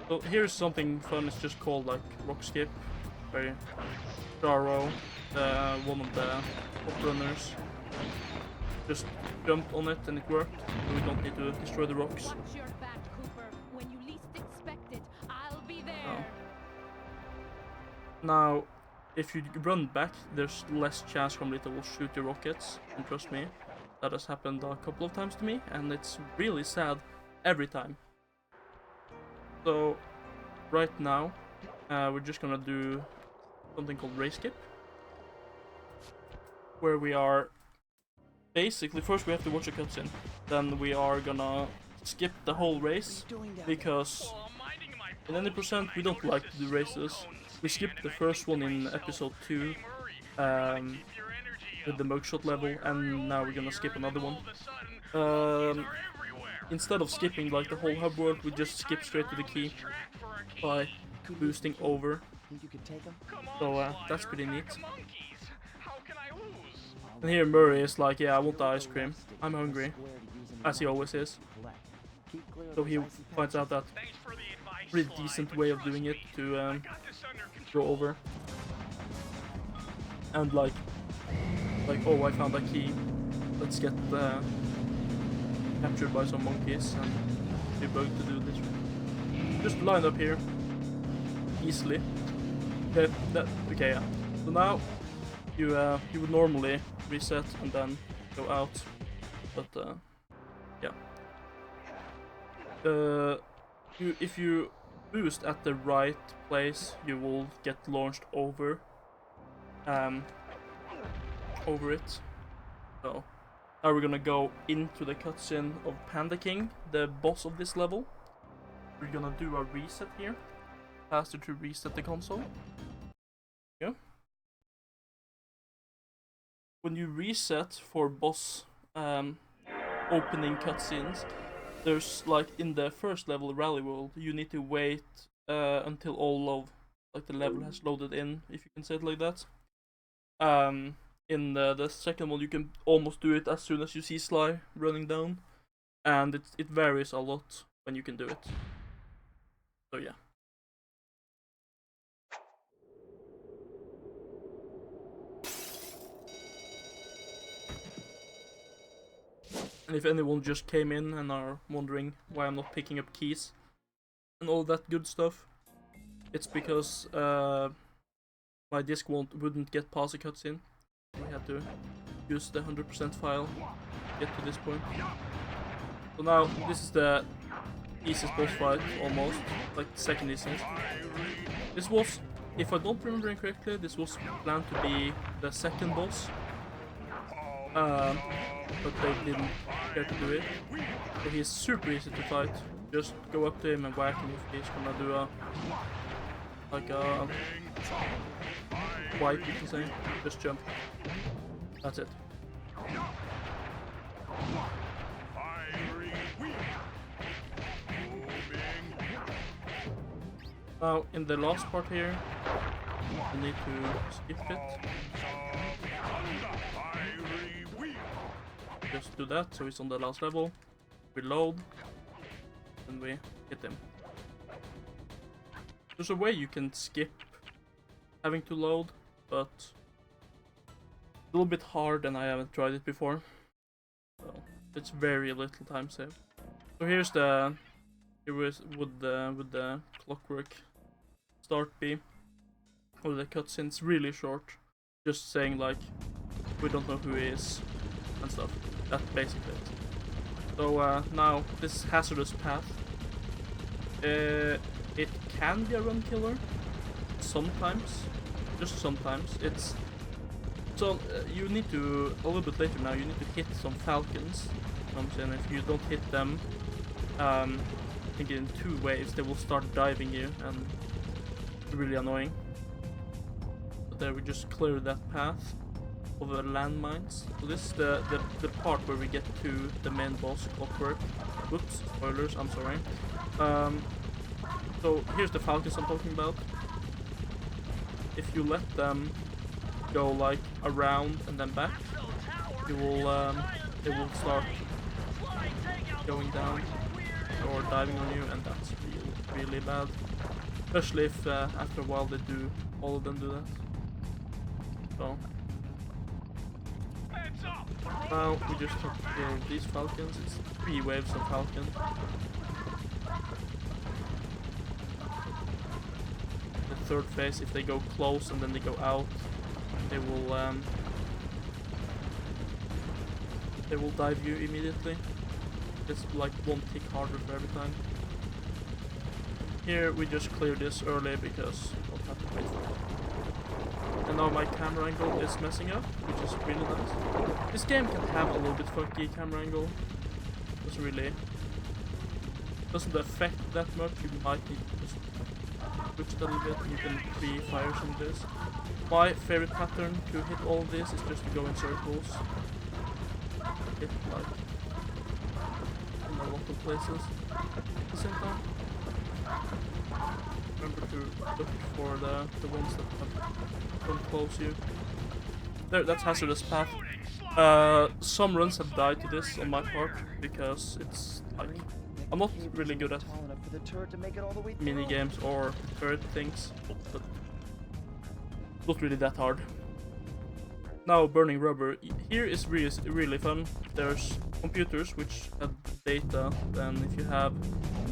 So here's something fun. It's just called like rock skip. Very Jaro, one of the top runners, just jumped on it and it worked. So we don't need to destroy the rocks. Watch your back, Cooper. When you least expect it, I'll be there. Now, if you run back, there's less chance from it will shoot your rockets. And trust me, that has happened a couple of times to me, and it's really sad every time. So, right now, we're just gonna do something called race skip, where we are basically, first we have to watch a cutscene, then we are gonna skip the whole race, because in any percent we don't like to do races. We skipped the first one in episode 2 with the mugshot level, and now we're gonna skip another one. Instead of skipping like the whole hub world, we just skip straight to the key by boosting over. So that's pretty neat. And here Murray is like, yeah, I want the ice cream. I'm hungry, as he always is. So he finds out that pretty decent way of doing it to go over. And like, oh, I found a key. Let's get captured by some monkeys and debug to do this. Just line up here easily. Okay, okay, yeah. So now you would normally reset and then go out, but yeah. If you boost at the right place, you will get launched over it. So now we're gonna go into the cutscene of Panda King, the boss of this level. We're gonna do a reset here. Faster to reset the console. Yeah. When you reset for boss opening cutscenes, there's like in the first level Rally World, you need to wait until all of like the level has loaded in, if you can say it like that. In the second one, you can almost do it as soon as you see Sly running down, and it varies a lot when you can do it. So yeah. And if anyone just came in and are wondering why I'm not picking up keys and all that good stuff, it's because my disk wouldn't get past the cutscene. We had to use the 100% file to get to this point. So now this is the easiest boss fight, almost, like the second easiest. This was, if I don't remember incorrectly, this was planned to be the second boss, but they didn't care to do it. So he's super easy to fight. Just go up to him and whack him if he's gonna do a wipe, you can say. Just jump. That's it. Now, in the last part here, you need to skip it. Just do that, so he's on the last level. Reload, and we hit him. There's a way you can skip having to load, but a little bit hard, and I haven't tried it before. So it's very little time saved. So here's the with the clockwork start B, or the cutscenes really short, just saying like we don't know who he is and stuff. That's basically it. So now this hazardous path. It can be a run killer. Sometimes, just sometimes. It's so you need to a little bit later now. You need to hit some falcons. And if you don't hit them, I think in 2 waves they will start diving you, and it's really annoying. But there we just clear that path over landmines. So this is the part where we get to the main boss, Clockwork. Whoops, spoilers. I'm sorry. So here's the falcons I'm talking about. If you let them go like around and then back, you will they will start going down or diving on you, and that's really bad. Especially if after a while they do, all of them do that. So now we just have to kill these falcons. It's 3 waves of falcon. The 3rd phase, if they go close and then they go out, they will dive you immediately. It's like 1 tick harder for every time. Here we just clear this early because we don't have to wait for it. And now my camera angle is messing up, which is really nice. This game can have a little bit funky camera angle. Doesn't affect that much. You might need to just switch it a little bit. You can pre-fire some of this. My favorite pattern to hit all of this is just to go in circles. Hit like in a lot of places at the same time. Remember to look for the ones that don't close you. There, that's hazardous path. Some runs have died to this on my part because it's like I'm not really good at mini games or turret things, but not really that hard. Now burning rubber. Here is really fun. There's computers which have data. Then if you have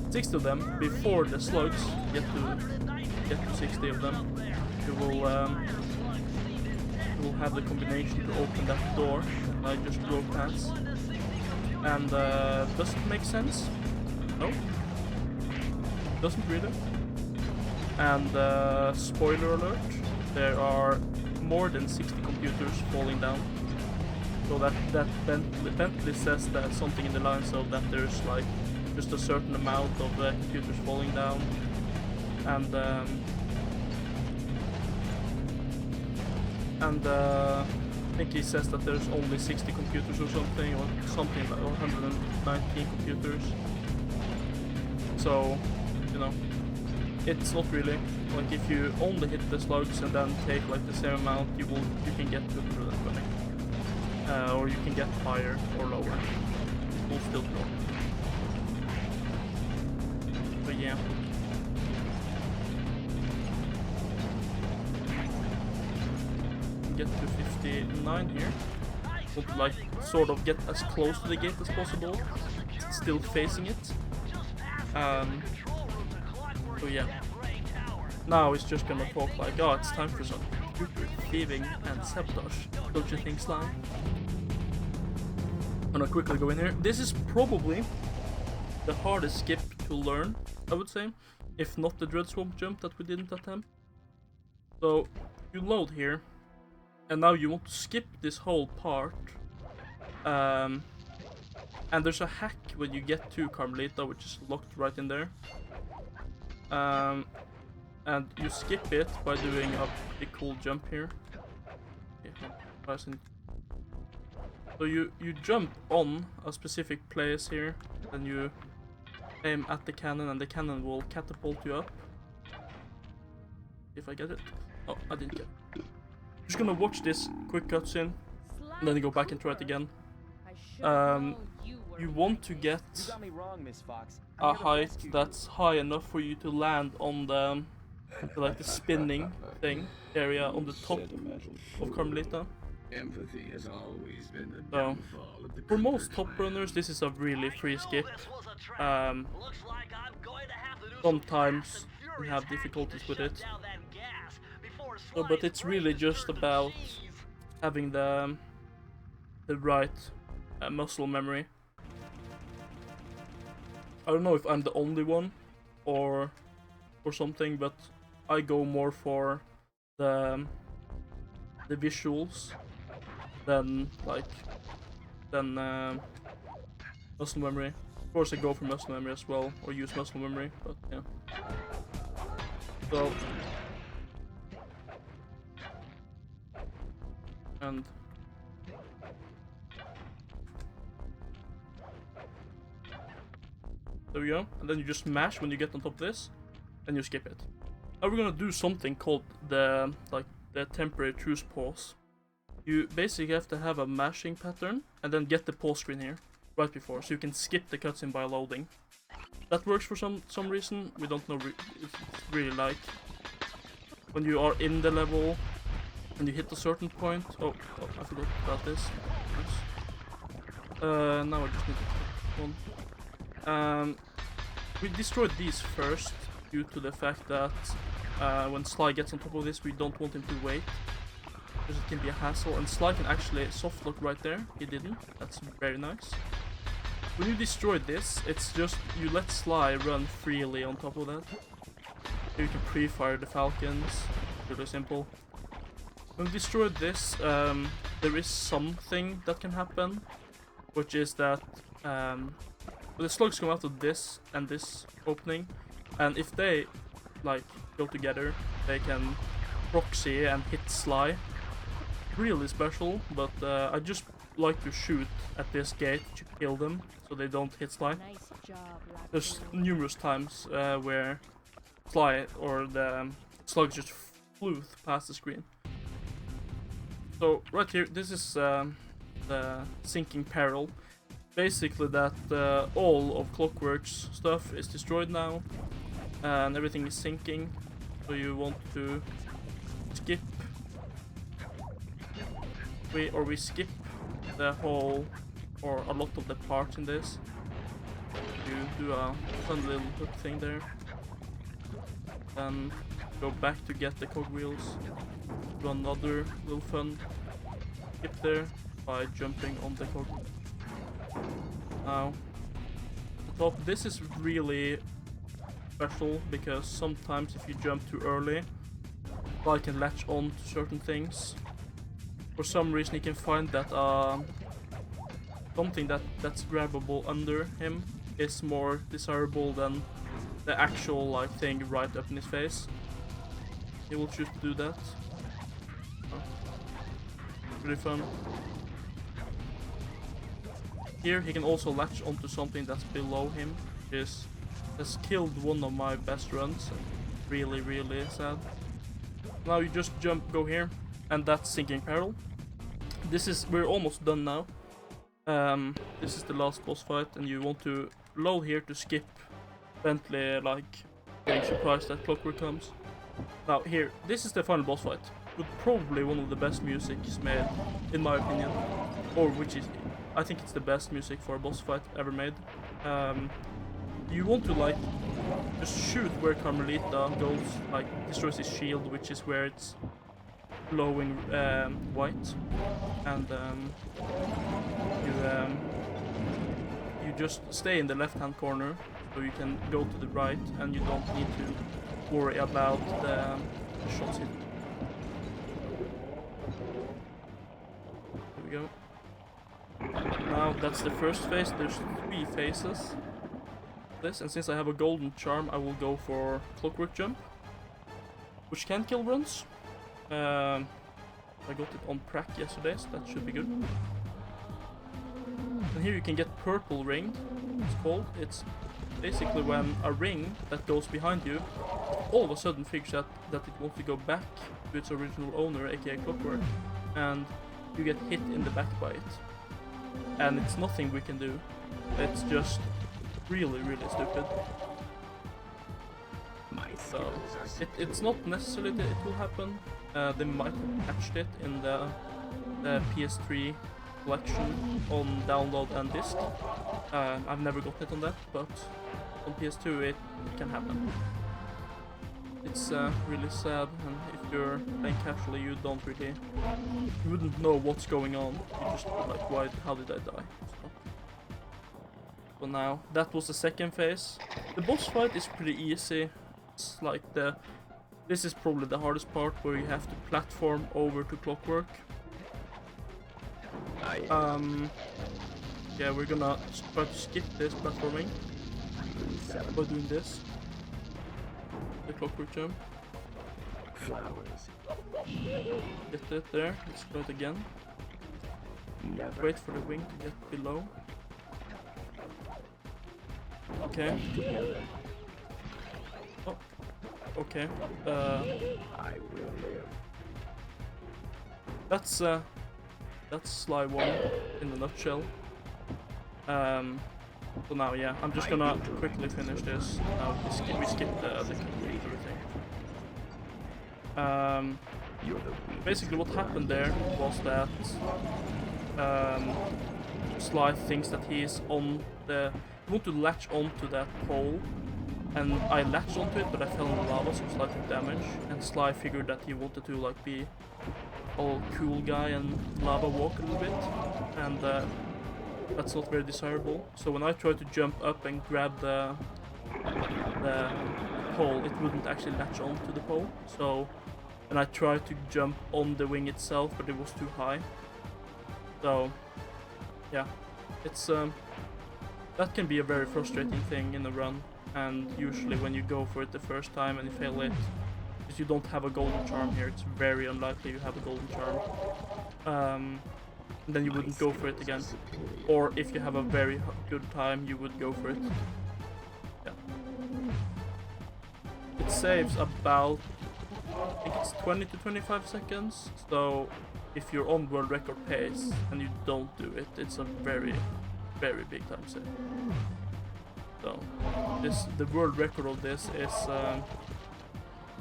60 of them before the slugs get to 60 of them, you will have the combination to open that door. I just drove past. And does it make sense? No, doesn't really. And spoiler alert: there are more than 60 computers falling down. So that Bentley says that something in the lines of that there's like just a certain amount of computers falling down, and I think he says that there's only 60 computers or something like 119 computers. So, you know, it's not really like if you only hit the slugs and then take like the same amount, you can get good through that running, or you can get higher or lower. It will still drop. But yeah. Get to 59 here. want to like sort of get as close to the gate as possible, still facing it. So yeah. Now it's just gonna talk like, oh, it's time for some computer thieving and sabotage. Don't you think, Slime? I'm gonna quickly go in here. This is probably the hardest skip to learn, I would say, if not the Dread Swamp jump that we didn't attempt. So you load here, and now you want to skip this whole part. And there's a hack when you get to Carmelita, which is locked right in there. And you skip it by doing a pretty cool jump here. So you jump on a specific place here, then you aim at the cannon, and the cannon will catapult you up. If I get it. Oh, I didn't get it. Just gonna watch this quick cutscene, and then go back and try it again. You want to get a height that's high enough for you to land on the like the spinning thing area on the top of Carmelita. Empathy has always been the So downfall of the for most Cooper top clan. runners, this is a really free skip. Sometimes you have difficulties with it. So, but it's really just about having the right muscle memory. I don't know if I'm the only one or something, but I go more for the visuals than muscle memory. Of course, I go for muscle memory as well, or use muscle memory, but yeah. So, and there we go. And then you just mash when you get on top of this, and you skip it. Now we're gonna do something called the temporary truce pause. You basically have to have a mashing pattern and then get the pause screen here right before, so you can skip the cutscene by loading. That works for some reason. We don't know if it's really like when you are in the level and you hit a certain point. Oh, I forgot about this. Nice. Now I just need to click one. We destroyed these first due to the fact that when Sly gets on top of this, we don't want him to wait, because it can be a hassle, and Sly can actually softlock right there. He didn't. That's very nice. When you destroy this, it's just you let Sly run freely on top of that. You can pre-fire the falcons. Really simple. When we destroyed this, there is something that can happen, which is that the slugs come out of this and this opening, and if they like go together, they can proxy and hit Sly. Really special, but I just like to shoot at this gate to kill them so they don't hit Sly. Nice job, There's Raccoonus. numerous times where Sly or the slugs just flew past the screen. So right here, this is the sinking peril. Basically that all of Clockwork's stuff is destroyed now and everything is sinking, so you want to skip we skip the whole or a lot of the parts in this. You do a fun little hook thing there, then go back to get the cogwheels, do another little fun skip there by jumping on the cogwheel. Now, the top, this is really special because sometimes if you jump too early, I can latch on to certain things. For some reason he can find that something that's grabbable under him is more desirable than the actual like thing right up in his face. He will choose to do that. Oh. Really fun. Here he can also latch onto something that's below him, which has killed one of my best runs. Really, really sad. Now you just go here, and that's Sinking Peril. We're almost done now. This is the last boss fight, and you want to load here to skip Bentley, like getting surprised that Clockwork comes. Now here, this is the final boss fight. with probably one of the best musics made, in my opinion, or I think it's the best music for a boss fight ever made. You want to like just shoot where Carmelita goes, like destroys his shield, which is where it's glowing white, and you just stay in the left-hand corner, so you can go to the right, and you don't need to worry about the shots hit. There we go. Now that's the first phase. There's 3 phases. And since I have a golden charm, I will go for Clockwork Jump, which can kill runs. I got it on prac yesterday, so that should be good. And here you can get Purple Ring, it's called. It's basically when a ring that goes behind you all of a sudden figures out that it wants to go back to its original owner, aka Clockwork, and you get hit in the back by it. And it's nothing we can do. It's just really, really stupid. So it's not necessarily that it will happen. They might have patched it in the PS3 collection on download and disc. I've never gotten it on that, but on PS2 it can happen. It's really sad, and if you're playing casually, you wouldn't know what's going on. You just like, how did I die? So now, that was the second phase. The boss fight is pretty easy. It's like this is probably the hardest part, where you have to platform over to Clockwork. Yeah, we're gonna try to skip this platforming by doing this. The Clockwork Jump. Get it there. Let's try it again. Wait for the wing to get below. Okay. Oh. Okay. That's Sly 1 in a nutshell. So now, yeah, I'm just gonna quickly finish this. Now we skip the everything. Basically, what happened there was that Sly thinks that he's on the. I want to latch onto that pole, and I latched onto it, but I fell in the lava, so Sly took damage. And Sly figured that he wanted to like be all cool guy and lava walk a little bit, and that's not very desirable. So when I tried to jump up and grab the pole, it wouldn't actually latch onto the pole. So, and I tried to jump on the wing itself, but it was too high. So, yeah, it's that can be a very frustrating thing in a run. And usually when you go for it the first time and you fail it, because you don't have a golden charm here, it's very unlikely you have a golden charm. Then you wouldn't go for it again. Or if you have a very good time, you would go for it. Yeah. It saves about, I think it's 20 to 25 seconds. So if you're on world record pace and you don't do it, it's a very, very big time save. So the world record of this is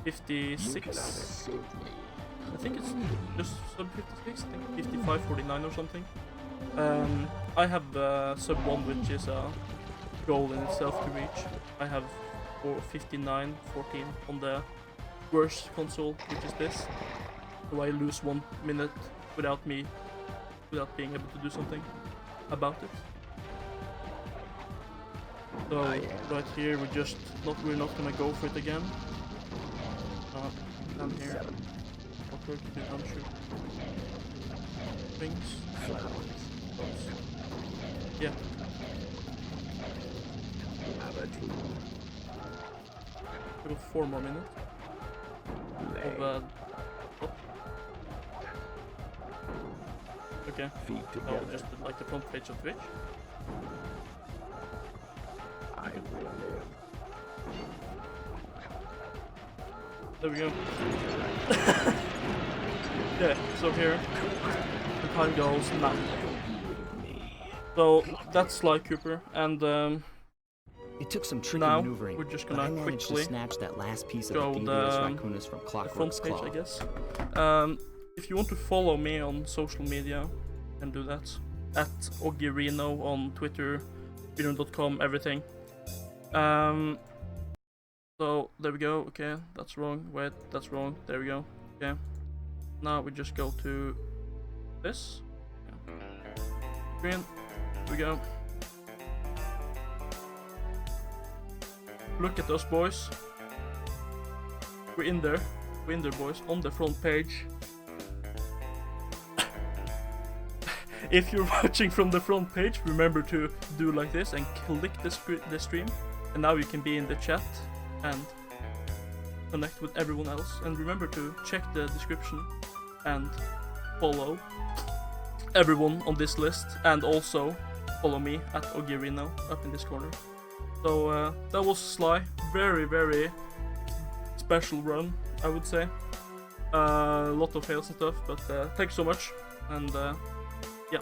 56. I think it's just sub 56, I think 55.49 or something. I have sub 1, which is a goal in itself to reach. I have 59.14 on the worst console, which is this. So I lose 1 minute without being able to do something about it. So right here we're not gonna go for it again. Down here. Unshoot. Rings. Yeah. We got 4 more minutes. Of okay. Oh, just like the front page of Twitch. There we go. Yeah, so here the time goes now. So that's Sly Cooper, and It took some tricky now maneuvering, we're just but I gonna managed to quickly snatch that last piece of go the Thievius the Raccoonus from front Clockwork's page, claw. I guess. If you want to follow me on social media, you can do that. At Oggyerino on Twitter, Speedrun.com, everything. So there we go. Okay, that's wrong. Wait, that's wrong. There we go. Okay. Now we just go to this. Yeah. Green. Here we go. Look at us, boys. We're in there. We're in there, boys. On the front page. If you're watching from the front page, remember to do like this and click the stream. And now you can be in the chat and connect with everyone else. And remember to check the description and follow everyone on this list. And also follow me at Oggyerino up in this corner. So that was Sly. Very, very special run, I would say. A lot of fails and stuff, but thanks so much. And yeah.